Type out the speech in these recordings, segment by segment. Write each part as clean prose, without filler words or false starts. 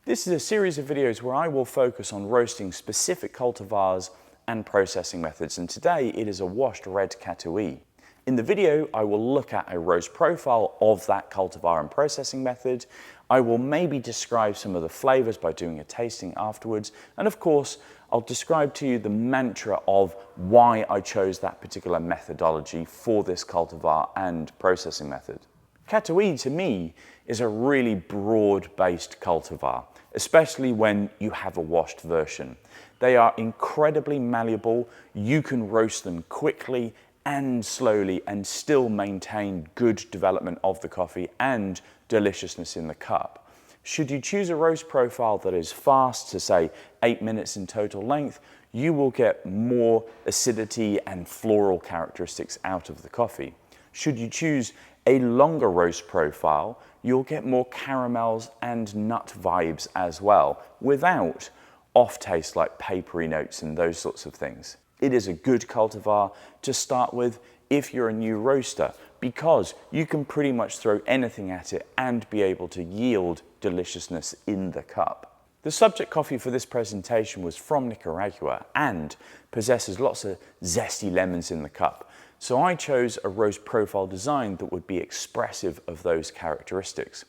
This is a series of videos where I will focus on roasting specific cultivars and processing methods, and today it is a washed red Catuai. In the video, I will look at a roast profile of that cultivar and processing method. I will maybe describe some of the flavors by doing a tasting afterwards, and of course, I'll describe to you the mantra of why I chose that particular methodology for this cultivar and processing method. Catuai, to me, is a really broad-based cultivar, especially when you have a washed version. They are incredibly malleable. You can roast them quickly and slowly and still maintain good development of the coffee and deliciousness in the cup. Should you choose a roast profile that is fast, to say 8 minutes in total length, you will get more acidity and floral characteristics out of the coffee. Should you choose a longer roast profile, you'll get more caramels and nut vibes as well, without off taste like papery notes and those sorts of things. It is a good cultivar to start with if you're a new roaster, because you can pretty much throw anything at it and be able to yield deliciousness in the cup. The subject coffee for this presentation was from Nicaragua and possesses lots of zesty lemons in the cup. So I chose a roast profile design that would be expressive of those characteristics.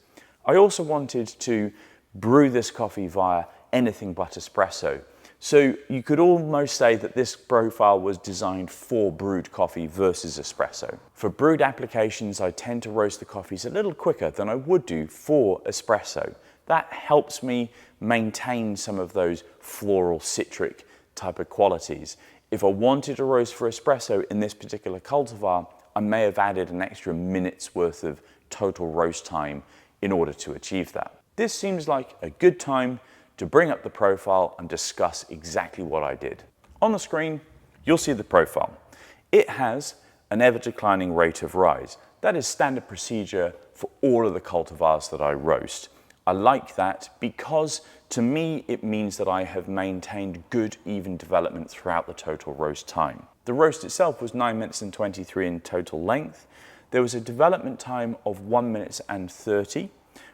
I also wanted to brew this coffee via anything but espresso. So you could almost say that this profile was designed for brewed coffee versus espresso. For brewed applications, I tend to roast the coffees a little quicker than I would do for espresso. That helps me maintain some of those floral citric type of qualities. If I wanted to roast for espresso in this particular cultivar, I may have added an extra minute's worth of total roast time in order to achieve that. This seems like a good time to bring up the profile and discuss exactly what I did. On the screen, you'll see the profile. It has an ever-declining rate of rise. That is standard procedure for all of the cultivars that I roast. I like that because to me it means that I have maintained good even development throughout the total roast time. The roast itself was 9 minutes and 23 in total length. There was a development time of 1 minute and 30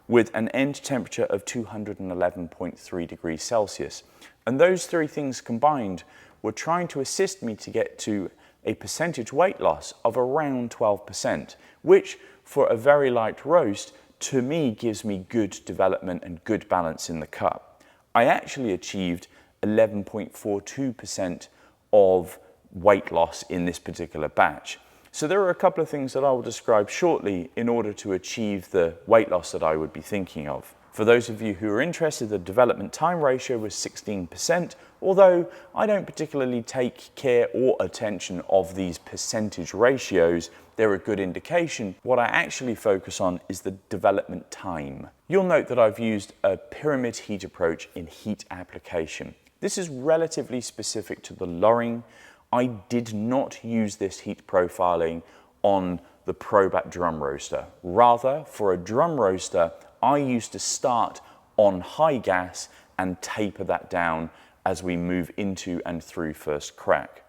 with an end temperature of 211.3 degrees Celsius. And those three things combined were trying to assist me to get to a percentage weight loss of around 12%, which for a very light roast to me gives me good development and good balance in the cup. I actually achieved 11.42% of weight loss in this particular batch. So there are a couple of things that I will describe shortly in order to achieve the weight loss that I would be thinking of. For those of you who are interested, the development time ratio was 16%, although I don't particularly take care or attention of these percentage ratios. They're a good indication. What I actually focus on is the development time. You'll note that I've used a pyramid heat approach in heat application. This is relatively specific to the lorring. I did not use this heat profiling on the Probat drum roaster. Rather, for a drum roaster, I used to start on high gas and taper that down as we move into and through first crack.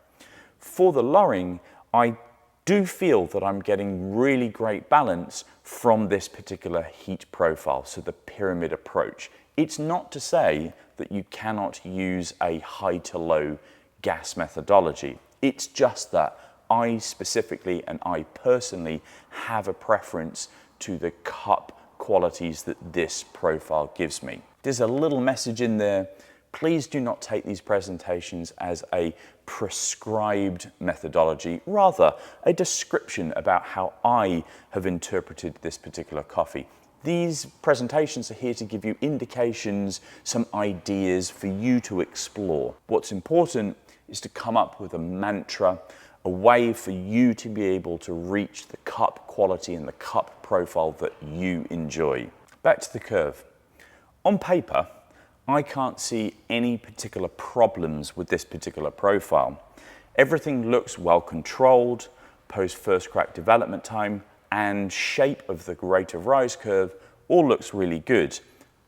For the lorring, I do feel that I'm getting really great balance from this particular heat profile, so the pyramid approach. It's not to say that you cannot use a high to low gas methodology. It's just that I specifically and I personally have a preference to the cup qualities that this profile gives me. There's a little message in there. Please do not take these presentations as a prescribed methodology, rather a description about how I have interpreted this particular coffee. These presentations are here to give you indications, some ideas for you to explore. What's important is to come up with a mantra, a way for you to be able to reach the cup quality and the cup profile that you enjoy. Back to the curve. On paper, I can't see any particular problems with this particular profile. Everything looks well controlled, post first crack development time, and shape of the rate of rise curve all looks really good.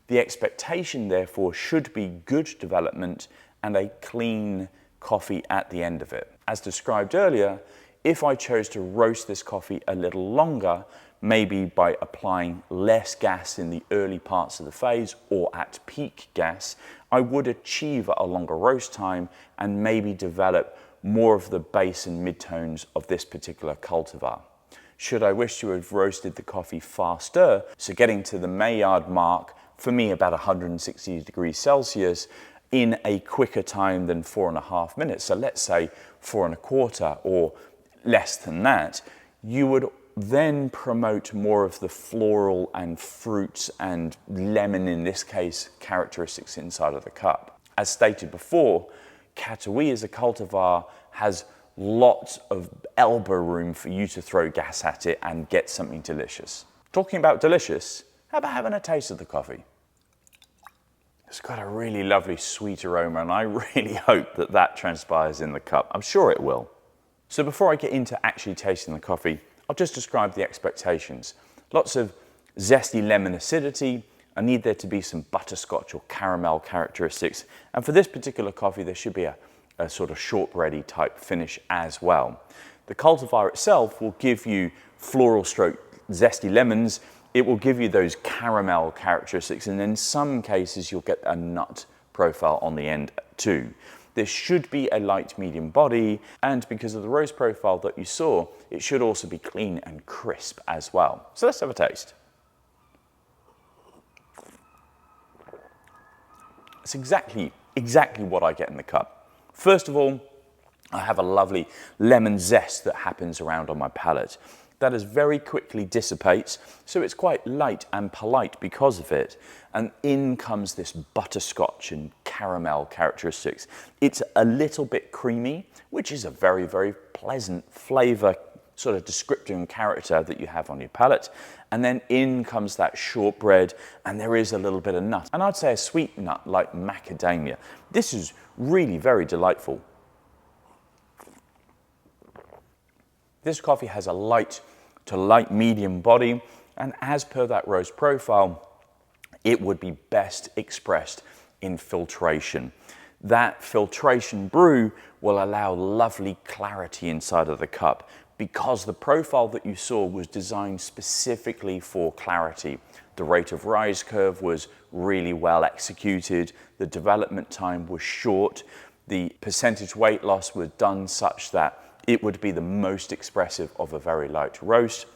The expectation, therefore, should be good development and a clean coffee at the end of it. As described earlier, if I chose to roast this coffee a little longer, maybe by applying less gas in the early parts of the phase or at peak gas, I would achieve a longer roast time and maybe develop more of the base and mid-tones of this particular cultivar. Should I wish to have roasted the coffee faster, so getting to the Maillard mark, for me about 160 degrees Celsius, in a quicker time than 4.5 minutes, so let's say 4.25 or less than that, you would then promote more of the floral and fruits and lemon, in this case, characteristics inside of the cup. As stated before, Catuai as a cultivar has lots of elbow room for you to throw gas at it and get something delicious. Talking about delicious, how about having a taste of the coffee? It's got a really lovely sweet aroma, and I really hope that that transpires in the cup. I'm sure it will. So before I get into actually tasting the coffee, I'll just describe the expectations. Lots of zesty lemon acidity. I need there to be some butterscotch or caramel characteristics. And for this particular coffee, there should be a sort of shortbready type finish as well. The cultivar itself will give you floral stroke zesty lemons. It will give you those caramel characteristics, and in some cases you'll get a nut profile on the end too. There should be a light medium body, and because of the roast profile that you saw, it should also be clean and crisp as well. So let's have a taste. It's exactly what I get in the cup. First of all, I have a lovely lemon zest that happens around on my palate. That is very quickly dissipates, so it's quite light and polite because of it. And in comes this butterscotch and caramel characteristics. It's a little bit creamy, which is a very, very pleasant flavor, sort of descriptor and character that you have on your palate. And then in comes that shortbread, and there is a little bit of nut. And I'd say a sweet nut like macadamia. This is really very delightful. This coffee has a light to light medium body, and as per that roast profile, it would be best expressed in filtration. That filtration brew will allow lovely clarity inside of the cup because the profile that you saw was designed specifically for clarity. The rate of rise curve was really well executed, the development time was short, the percentage weight loss was done such that it would be the most expressive of a very light roast.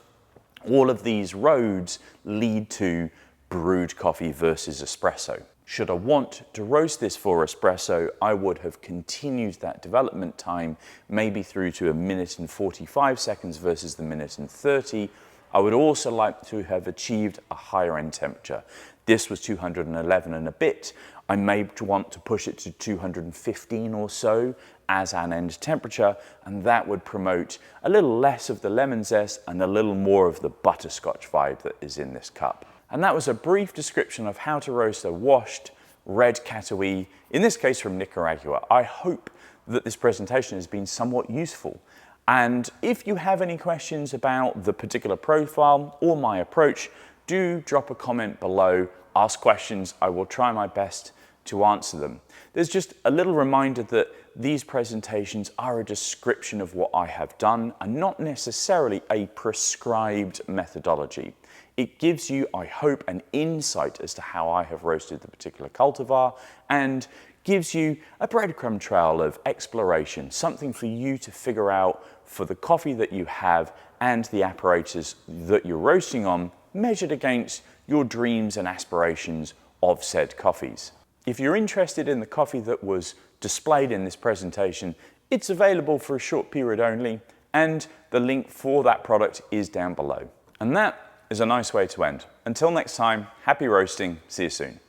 All of these roads lead to brewed coffee versus espresso. Should I want to roast this for espresso, I would have continued that development time, maybe through to 1 minute and 45 seconds versus the 1:30. I would also like to have achieved a higher end temperature. This was 211 and a bit. I may want to push it to 215 or so as an end temperature, and that would promote a little less of the lemon zest and a little more of the butterscotch vibe that is in this cup. And that was a brief description of how to roast a washed red Catuai, in this case from Nicaragua. I hope that this presentation has been somewhat useful. And if you have any questions about the particular profile or my approach, do drop a comment below, ask questions. I will try my best to answer them. There's just a little reminder that these presentations are a description of what I have done and not necessarily a prescribed methodology. It gives you, I hope, an insight as to how I have roasted the particular cultivar and gives you a breadcrumb trail of exploration, something for you to figure out for the coffee that you have and the apparatus that you're roasting on, measured against your dreams and aspirations of said coffees. If you're interested in the coffee that was displayed in this presentation, it's available for a short period only, and the link for that product is down below. And that is a nice way to end. Until next time, happy roasting, see you soon.